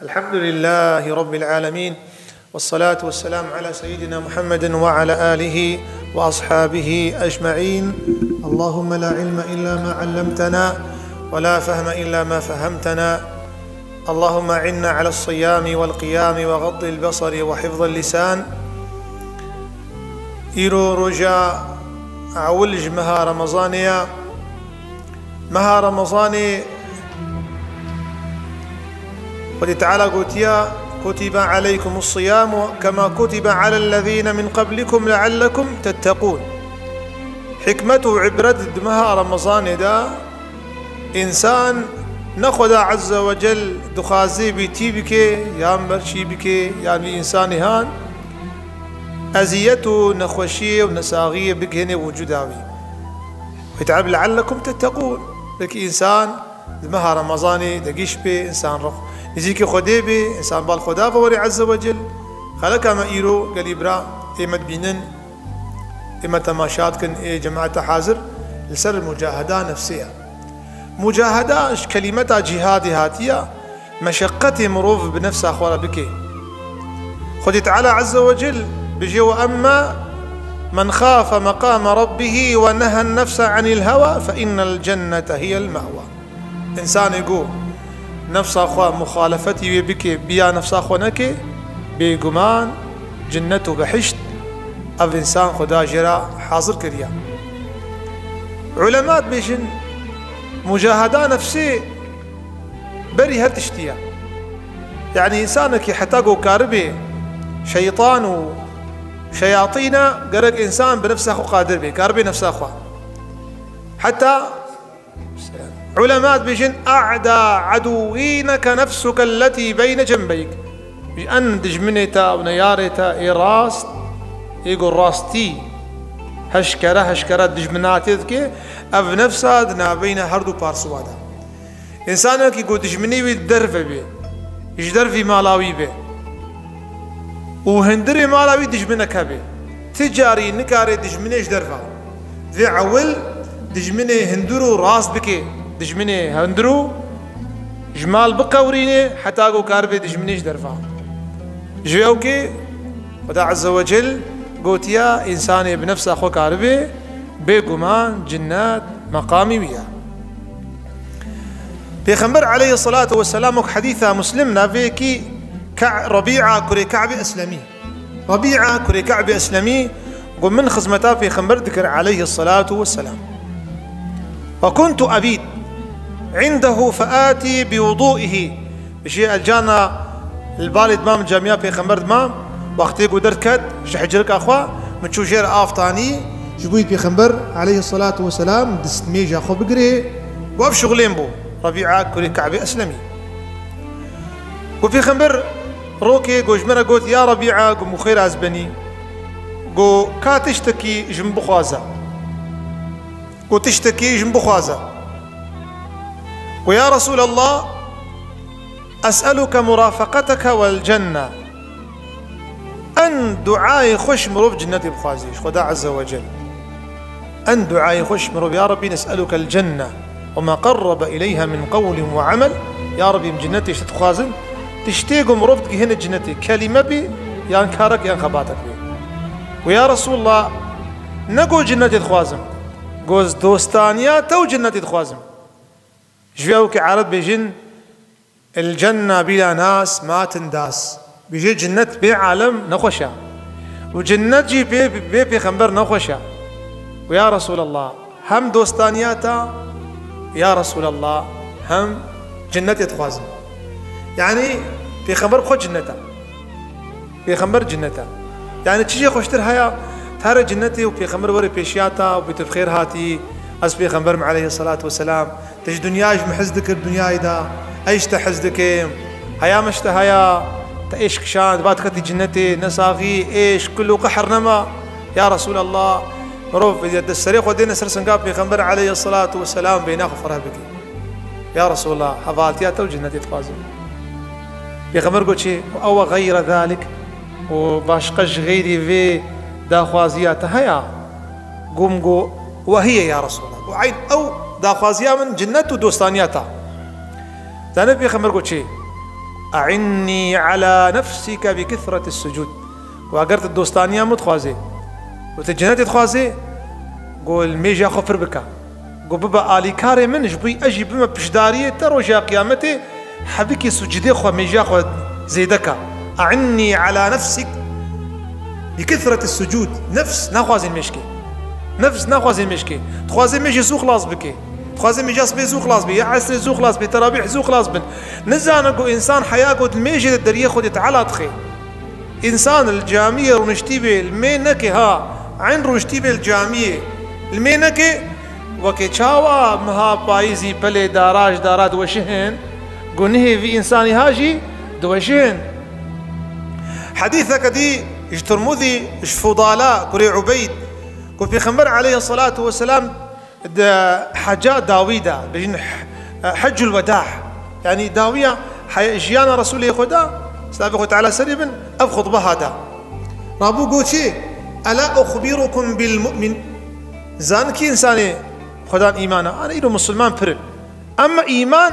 الحمد لله رب العالمين، والصلاة والسلام على سيدنا محمد وعلى آله وأصحابه أجمعين. اللهم لا علم إلا ما علمتنا ولا فهم إلا ما فهمتنا. اللهم أعنا على الصيام والقيام وغض البصر وحفظ اللسان. إيرو رجاء عولج مها رمضانيا مها رمضاني قل تعالى قوتيا كتب عليكم الصيام كما كتب على الذين من قبلكم لعلكم تتقون. حكمته عبرت دمها رمضان دا إنسان نخدا عز وجل دخازي بيتي بكي يامبر شي بكي يعني إنسان هان أزيته نخوشية ونساغية بكهن وجوداوي ويتعب لعلكم تتقون. لك إنسان دمها رمضاني دقيش بي إنسان رخ نزيك خدي بي إنسان بالخدا فوري عز وجل خلق ما إيرو قال إبرا إما تبينن إما تماشات كن إيه جماعة حاضر لسر المجاهدة نفسية. مجاهدة كلمة جهاد هاتية مشقة مروف بنفس أخوار بكي. خدي تعالى عز وجل بجي وأما من خاف مقام ربه ونهى النفس عن الهوى فإن الجنة هي المأوى. إنسان يقول نفس أخوة مخالفتي بك بيا نفس أخوة نكي بيقمان جنته بحشت أو إنسان خدا جرا حاضر كريا. علماء بيجن مجاهدة نفسي بري هتشتيا يعني إنسانك حتى قو كاربي شيطان وشياطين قرق إنسان بنفس أخو قادر بي كاربي نفس أخوة. حتى علماء بيجن أعدى عدوينك نفسك التي بين جنبيك بأن دجمنتا ونيارتا إراست يقول راستي هشكرة دجمناتك أف نفسها دنا بين هردو بارسوادا. إنسانك يقول دجمني بالدرفة بي يجدرفي مالاوي بي وهندري مالاوي دجمنك بي تجاري نكاري دجمني يجدرفها ذي عول دجمني هندرو راست بكي دجمني هندرو جمال بقوريني حتى اقو كاربي دجمنيش درفا جيوكي ودا عز وجل قوت يا إنساني بنفس أخو كاربي بيقمان جنات مقامي ويا. بيخنبر عليه الصلاة والسلام حديثة مسلمنا فيكي ربيعة كري كعب أسلمي ربيعة كري كعب أسلمي قم من خزمتا في خنبر ذكر عليه الصلاة والسلام. وكنت أبيت عنده فآتي بوضوئه بشيء الجانا البالد مام الجامعة في خمرد مام وقتي قدرت كد شحجرك أخوة متشو جير آفتاني جبويت في خمبر عليه الصلاة والسلام دستميجا أخو بقري وقف شغلين بو ربيعة كوري كعبي أسلمي. وفي خمبر روكي قو جمرة قلت يا ربيعة قو مخير أزبني قو كاتشتكي جنبو خوازة قو تشتكي جنبو خوازة ويا رسول الله أسألك مرافقتك والجنة أن دعاي خش مروف جنتي بخازيش خدا عز وجل أن دعاي خش مروف يا ربي نسألك الجنة وما قرب إليها من قول وعمل. يا ربي من جنتي شتخازن تشتيق مروفتك هنا جنتي كلمة بي يان كارك يان خباتك بي. ويا رسول الله نقو جنتي تخوازم قوز دوستانيا تو جنتي تخوازم جوك عرب بيجن الجنة بلا ناس ما تنداس بيجي جنة بعالم نخوشا وجنة جي بي خنبر نخوشا. ويا رسول الله هم دوستانياتا يا رسول الله هم جنة تخوازم يعني في خنبر خو جنتا في خنبر جنتا يعني تيجي خوشتر هيا تهر جنتي وفي خنبر وري بيشياتا وبتفخير هاتي أس في خنبر عليه الصلاة والسلام تج دنياش محزدك الدنيا إذا أيش تحزدك هيا مشت هيا تأيش كشان باتكتي جنتي نساغي إيش كله قحر نما. يا رسول الله مروف يد السريق ودينا سرسنقاب في خنبر عليه الصلاة والسلام بيناخو فرها بك يا رسول الله حفالتياتا وجنتي تفازم في خنبر قلت شيء أو غير ذلك وباشقش غيري في داخوازيات هيا قوم وهي يا رسول الله وعين أو داخوازيا من جنة ودوستانياتا. زانب في خمر قلت شيء أعني على نفسك بكثرة السجود. وأقرت الدوستانية متخوازي وتجنات تخوازي قول ميجا خفر بك قول بابا آلي كاري من جبي أجي بما بشدارية تروجا قيامتي حبيكي سجدي خوا ميجا خوا زيدك. أعني على نفسك بكثرة السجود. نفس ناخوازي المشكي، نفس ناخوازي المشكي، تخوازي ميجي سو خلاص بكي، تخوازي ميجي صبي سو خلاص بي، يا عسري سو خلاص بي، ترابيح سو خلاص بن. نزانكو إنسان حياكو الميجي الدريه خدت على تخي إنسان الجامية رونشتيبي المينك ها عين رونشتيبي الجامية المينك وكي تشاوا مها بايزي بلي داراج دارات وشهن قنه في إنساني هاجي دوشهن. حديثك دي اجترمذي فضالاء كري عبيد كو في خمر عليه الصلاة والسلام حاجات داويدا بجن حج الوداع يعني داوية جيانا رسول يخدا سابقه تعالى سربا أفخذ بهذا رابو قوتي ألا أخبركم بالمؤمن زانكي إنساني خدان إيمانا أنا إيرو مسلمان برن أما إيمان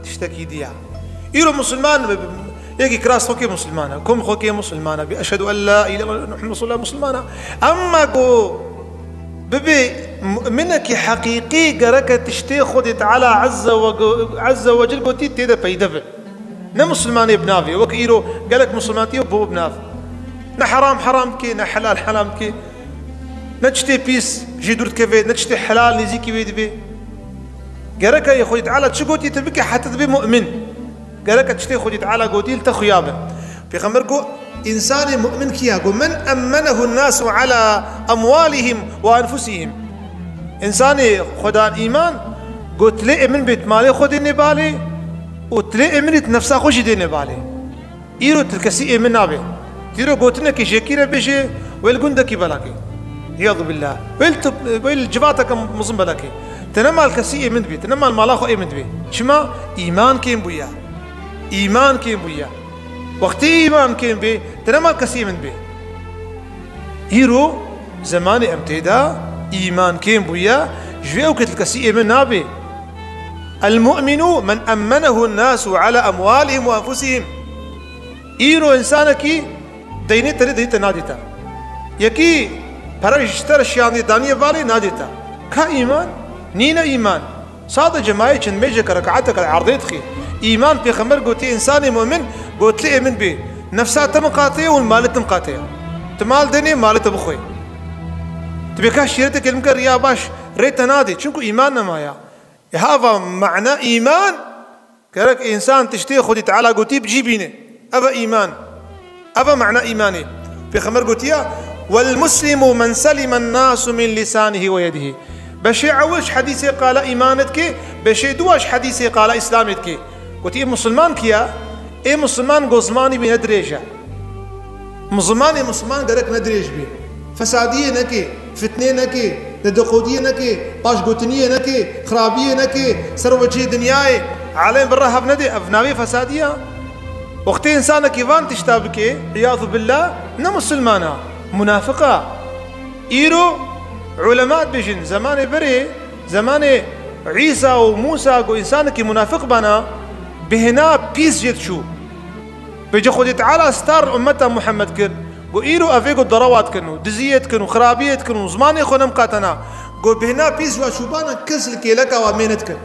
تشتكي ديا إيرو مسلمان يجي كراس خوكي مسلمانا كم خوكي مسلمانا بأشهد أن لا إله إلا الله محمد رسول الله مسلمانا. أما قو ببي منك حقيقي قرك تشتي خدت على عز وجل قوتي تيدا بيدفع نا مسلماني بنافي وك إيرو قالك مسلماتي وبو بنافي نا حرام حرام كي نا حلال حلال كي نجتي بيس جدرت كيفي نجتي حلال نزي كيفي دبي قرك يا خدت على تشقوتي تبكي حتى تبي مؤمن قالك تشتي خدت على قوتيل تخيابه في خمركو إنسان مؤمن كياكو من أمنه الناس على أموالهم وأنفسهم إنسان خدان إيمان قلت لي من بيت مالي خد النبالي وتلاقي منت نفسها خوش دي نبالي إيرو تلكسي من نابي تيرو قلتنا كي شكيرة بشي ويلقون كي بلاكي عياذ بالله ويلجباتك مصن بلاكي تنمى الكسي من بي تنمى المالاخو من بي شما إيمان كيم بويا إيمان كيم بويا وقت إيمان كيم بي تنمى الكسي من بي إيرو زمان امتدا إيمان كيم بويا جويو كتلكسي من نابي. المؤمن من أمنه الناس على أموالهم وأنفسهم. إيرو إنسانكي ديني تري ديتا ناديتا يكي برشتر الشياني دانية بالي ناديتا كا إيمان نينا إيمان صاد جماعي چند ميجا كركعتك العرضيت خي إيمان في خمر قوتي إنساني مؤمن قوت لي من بي نفسها تمقاتيه والمال تمقاتيه تمال ديني مال تبخوي تبي كاش شيرتك المكر يا باش ريت نادي شنكو إيماننا مايا هذا معنى إيمان كرك إنسان تشتي خدي تعالى قوتي بجيبينه أبا إيمان أبا معنى إيماني في خمر قوتيا والمسلم من سلم الناس من لسانه ويده بشي عوش حديثي قال إيمانتك بشي دوش حديثي قال إسلامتك قلت إيه مسلمان كيا إيه مسلمان قزماني بندريجة مسلمان قرك ندريج بي فسادية نكي فتنة نكي لدقودية نكي باش قوتنية نكي خرابية نكي سروجي دنياي عليهم بالرهب ندي أفناوي فسادية وقت إنسانك كيفان تشتابك عياذ بالله نا مسلمانا منافقة إيرو علماء بيجن زمان بري زمان عيسى وموسى قو إنسانك منافق بنا بهنا بيس جيت شو بيجي خدي تعالى ستار أمتا محمد كر قو إيرو أفيقو الضروات كنو دزيت كنو خرابيت كنو زماني خونم قاتنا قو بهنا بيس وشوبانا كسل كيلكا والمينت كر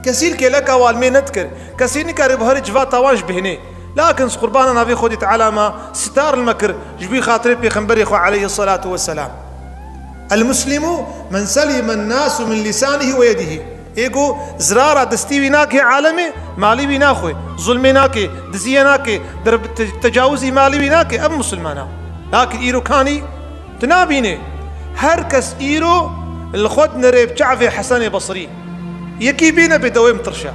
كسيل كيلكا والمينت كر كسيني كاري بهري جفا طواش بهني لكن قربانا نبي خدي تعالى ما ستار المكر جبي خاطري بيخنبري خو عليه الصلاة والسلام. المسلم من سلم الناس من لسانه ويده إيجو زرارة دستي بناكي عالمي مالي بناخوي ظلمي ناكي دزي ناكي درب تجاوزي مالي بناكي أب مسلمانا لكن إيرو كاني تنابيني هركس إيرو الخد نريب شعفي حسن بصري يكي بينا بدوي مطرشا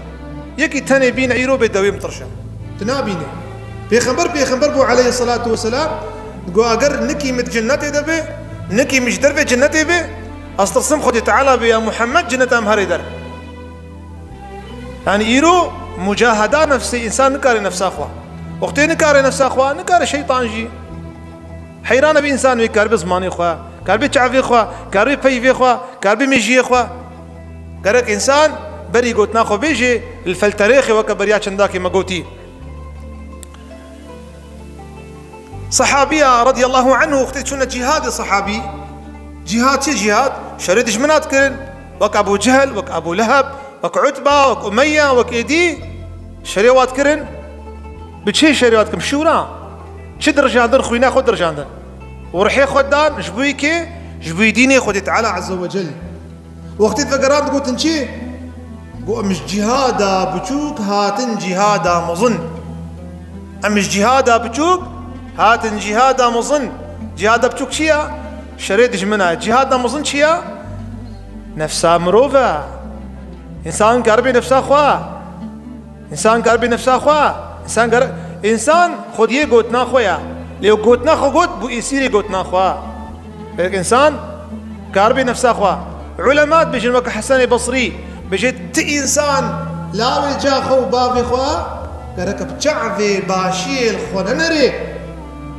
يكي تاني بينا إيرو بدوي مطرشا تنابيني بيخنبر بو عليه الصلاة والسلام قو أقر نكي مت جنتي دبي نكي مش دربي جنتي بي أسترسم خدي تعالى بيا محمد جنة أمهري در يعني إيرو مجاهدة نفسي إنسان نكاري نفسه أخوة وقتين نكاري نفسه أخوة نكاري شيطان جي حيران بإنسان ويكار بزماني أخوة كار بيتشعفي أخوة كار بيبيفي أخوة كار بميجي أخوة كارك إنسان بري قوت ناخو بيجي الفلتريخي وكبريات شنداكي ما قوتي صحابية رضي الله عنه اختي شنو جهاد صحابي جهاد شي جهاد شريد جمنات كرن وك أبو جهل وك أبو لهب وك عتبة وك أمية وك إيدي شريوات كرن بتشي شريوات كم شورا شي درجة در خوينا خود درجة عندن ورحي خدان جبوي كي جبوي ديني خد تعالى عز وجل وقت فقرات قلت انشي قو مش جهادا بتشوك هاتن جهادا مظن مش جهادا بتشوك هاتن جهادا مظن جهادا بتشوك شيا شريد جمنا جهادا مظن شيا نفسا مروفا انسان قربي نفسا خوا انسان قربي نفسا خوا انسان خود یہ گوتنا خویا لیو گوتنا خو گوت بو اسیری گوتنا خوا انسان قربي نفسا خوا علماء بيجن وك حسن بصري بجد انسان لا وجا خو بابي خوا كركب شعبي باشيل خوننري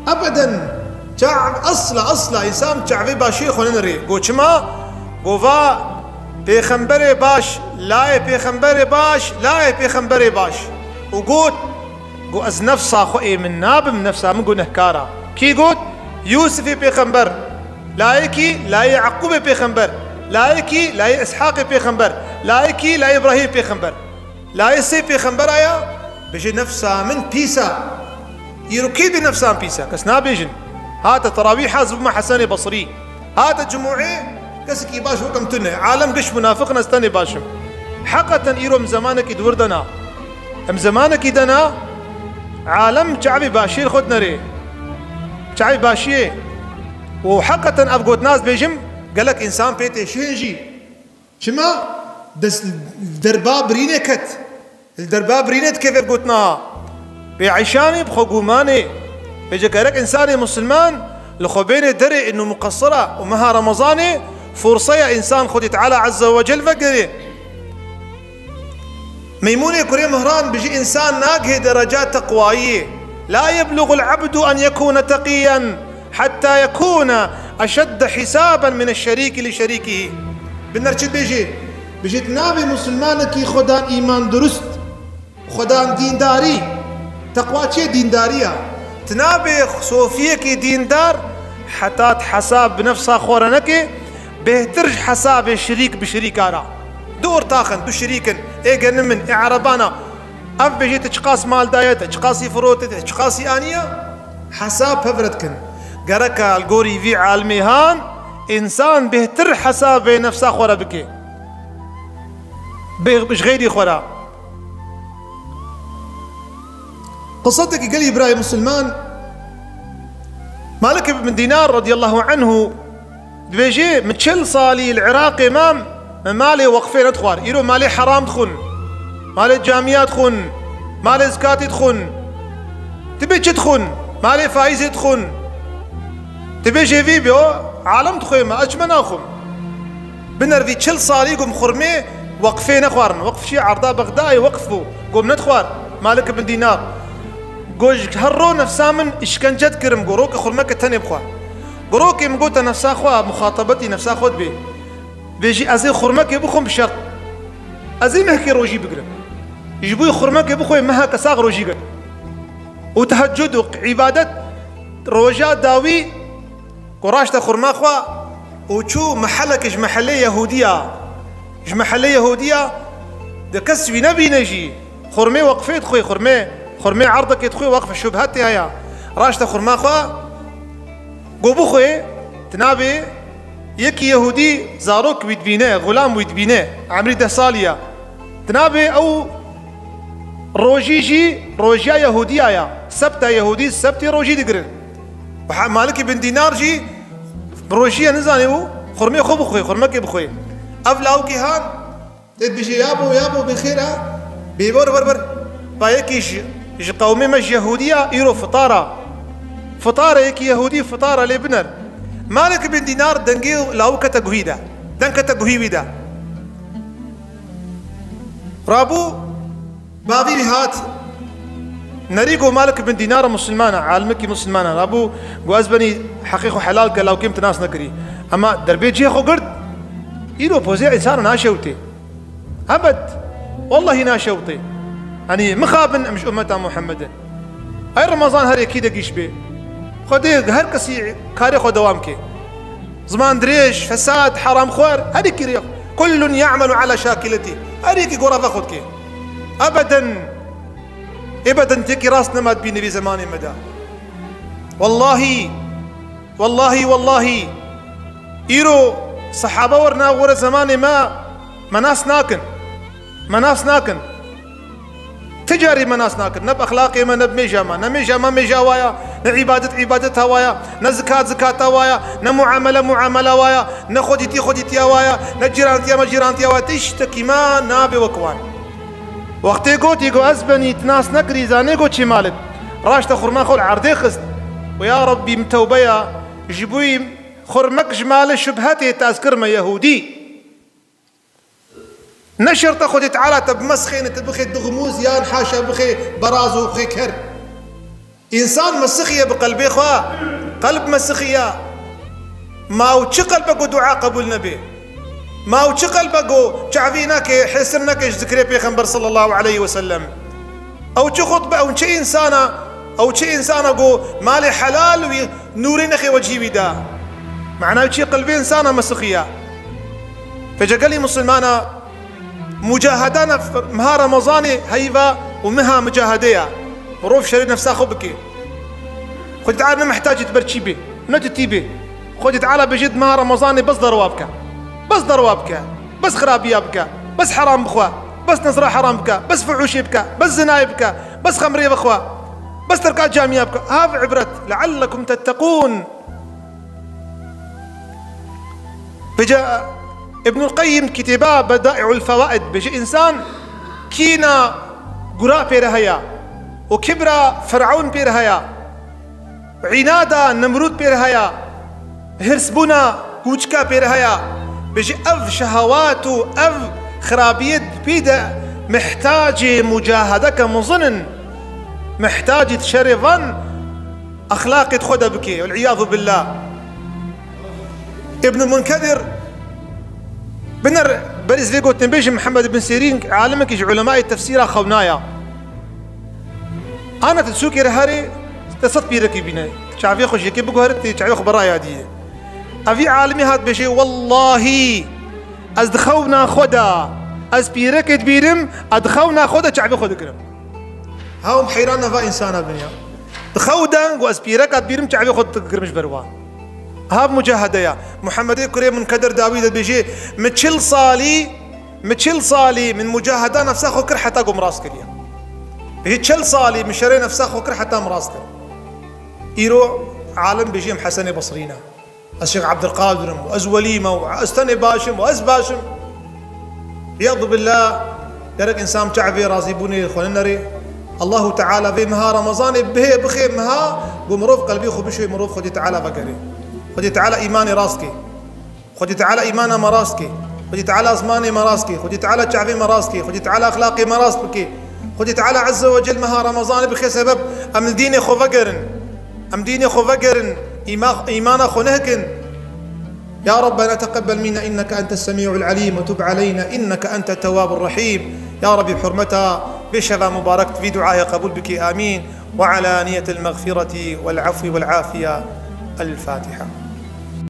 ابدا شعب اصلا انسان شعبي باشيل خوننري قوچما قوفا پیغمبر باش لا پیغمبر باش لا پیغمبر باش وقوت قو از نفسا خو من ناب من نفسا من قو نهكارا كي قوت يوسف پیغمبر لايكي لا يعقوب پیغمبر لايكي لا اسحاق پیغمبر لايكي لا ابراهيم پیغمبر لا يسي پیغمبر آیا بيجي نفسا من بيسا يركيد نفسا من بيسا كسنا بيجن هات تراويح حازب مع حسن بصري هات جموعي كسكي باش وكم تنه عالم قش منافقنا استني باشم حقا ايرو من زمانك يدوردنا ام زمانك دنا عالم شعبي باشير خد نري شعبي باشيه وحقا ابقوت ناس بيجم قالك انسان بيتي شينجي شما دس الدرباب رينكت الدرباب رينت كيف قلتنا بعشاني بخقوماني بيجي قالك انساني مسلمان لخبيني دري انه مقصره ومها رمضاني فرصه انسان خد تعالى عز وجل فقري ميمونة كريم مهران بيجي انسان ناقه درجات تقوايه لا يبلغ العبد ان يكون تقيا حتى يكون اشد حسابا من الشريك لشريكه بنرشد بيجي تنابي مسلمانك خدان ايمان درست خدان دينداري تقوى شي دينداريه تنابي صوفيك ديندار حتى حساب بنفسها خورنك بهترج حساب الشريك بشريكارا دور تاخن دو شريكن ايجا نمن اعربانا اف بيجي تشقاس مال دايت تشقاسي فروت تشقاسي انيه حساب فبرتكن قركا القوري في عالميهان انسان بهتر حساب نفسه خورا بكي بيش غيري خورا قصتك قال ابراهيم مسلمان مالك بن دينار رضي الله عنه بيجي متشل صالي العراق امام مالي وقفين ادخل يرو مالي حرام تخن مالي جامعات تخن مالي زكاتي تخن تبي تخن مالي فايزة تخن تبي جي في بيو عالم تخوي ما اجمن اخم بنرفي تشل صالي قوم خرمي وقفين اخوارن وقف شي عرضاء بغداي وقفوا قوم ندخوار مالك بن دينار قوج هرو نفسا من اشكنجت كرم قروك خرمك التاني بخوار قروك مقوت نفسا خوا مخاطبتي نفسا خود بي بيجي ازي خرمك بخم بشرط ازي مهكي روجي بقرم يجيبوي خرمك بخوي مها كساغ روجي قد وتهجد عبادة روجا داوي قراشتا خرما خوا وشو محلك اج محلية يهودية اج محلية يهودية ده كسوي نبي نجي خرمي وقفيت خوي خرمي عرضك يدخوي وقف الشبهات هيا راشتا خرما خوا قوبو خوي تنابي يكي يهودي زاروك ويدبينه غلام ويدبينه عمري 10 صالية تنابي او روجيجي روجيا يهودية يا سبتا يهودي سبتي روجي دقرن مالك بن دينار جي روجيا نزانيو خرمي خو بخوي خرمك بخوي افلاو كيهان تدبشي يابو بخيرها بيبور بربر بايكيش قومي مش يهودية يرو فطارة يكي يهودي فطارة لبنر مالك بن دينار دنجيو لاو كتاغويدا دن كتاغويدا رابو بابي هات نريقو مالك بن دينار مسلمانة عالمكي مسلمانة رابو قوازبني حقيقو حلال كلاو كيمت ناس نكري اما دربيت جي خو قرد يرو بوزي انسان ناشوتي ابد والله ناشوتي يعني مخابن مش امتا محمد هاي رمضان هاري اكيد اقيش بيه خدي هر كسي كاري خو دوام كي زمان دريش فساد حرام خوار هذيك ريق كل يعمل على شاكلته هذيك غرفة خد كي أبدا تيكي راسنا ما تبين في زمان مدى والله والله والله إيرو صحابة ورنا ورا زمان ما مناس ناكن تجاري مناس ناكن نب أخلاقي ما نب ميجا ما وايا عبادة وايا زكاة وايا معاملة وايا خديتي وايا جيرانتي وايا تشتكي ما نابي وكوان وقتی گو ازبنی تناس نکری زانه گو چی مالت راشت خورما خور عرضه خست و یا ربی متوبیا جبوی خورمک جمال شبهتی تذكر ما يهودي نشرت خدت على تب مسخين تبخي دغموز يان حاشا بخي برازو بخي كر انسان مسخيه بقلبي خوا قلب مسخيه ما وش قلبك دعاء قبول نبي ما وش قلبك شعفينك حسرنك ذكري بيغمبر صلى الله عليه وسلم او شي خطبه او شي انسانه جو مالي حلال ونورين اخي وجهي بدا معناه شي قلبي انسانه مسخيه فجا قال لي مسلمانه مجاهدانا مها رمضاني هيفا ومها مجاهديه وروف شريت نفسها خبكي خذ تعال ما محتاج تبرشي به نجتي به خذ تعال بجد مها رمضاني بس ضروابك بس خرابيه بك بس حرام بخوا بس نصرة حرام بك بس فعوشي بك بس زناي بك بس خمريه بخوا بس تركات جامعه بك هذا عبرت لعلكم تتقون. بجاء ابن القيم كتابه بدائع الفوائد بجي انسان كينا قراء بيرهيا وكبرى فرعون بيرهيا عنادا نمرود بيرهيا هرسبونا كوچكا بيرهيا بجي اف شهوات اف خرابيت بيدا محتاج مجاهدك مظن محتاج تشرفا اخلاق خدا بكي والعياذ بالله. ابن المنكدر بنر برز ليقو تنبيش محمد بن سيرين عالمك يجي علماء التفسير خونايا انا تسوكي رهاري تصط بيركي بينا شعبي خوش يكي بقهرت شعبي خبرايا هذه افي عالمي هات بشي والله ازدخونا خدا از بيركت بيرم ادخونا خدا شعبي خدا كرم هاهم حيرانا فا انسانا بنيا دخودا واز بيركت بيرم شعبي خدا كرمش بروان هاب مجاهدة محمد كريم منكدر داوود بيجي متشل صالي من مجاهدة نفسها خوكر حتى قوم راس كريا بيجي تشل صالي من شري نفسها خوكر حتى مراسكر يروح عالم بيجي حسن بصرينا الشيخ عبد القادر وأز وليمة وأستني باشم وأز باشم عياذ بالله درك إنسان شعبي رازي بني خلنري الله تعالى في مها رمضان به بخير مها بمروف قلبي خو بشوي مروف خدي تعالى بقري خدي تعالى إيماني راسكي خدي تعالى إيمانا مراسكي خدي تعالى أزماني مراسكي خدي تعالى شعبي مراسكي خدي تعالى أخلاقي مراسكي خدي تعالى عز وجل مها رمضان بخير سبب أم ديني خو فقرن إيمانا خو نهكن يا ربنا تقبل منا إنك أنت السميع العليم وتب علينا إنك أنت التواب الرحيم يا ربي بحرمتها بشفا مباركت في دعائي قبول بك آمين وعلى نية المغفرة والعفو والعافية. الفاتحة.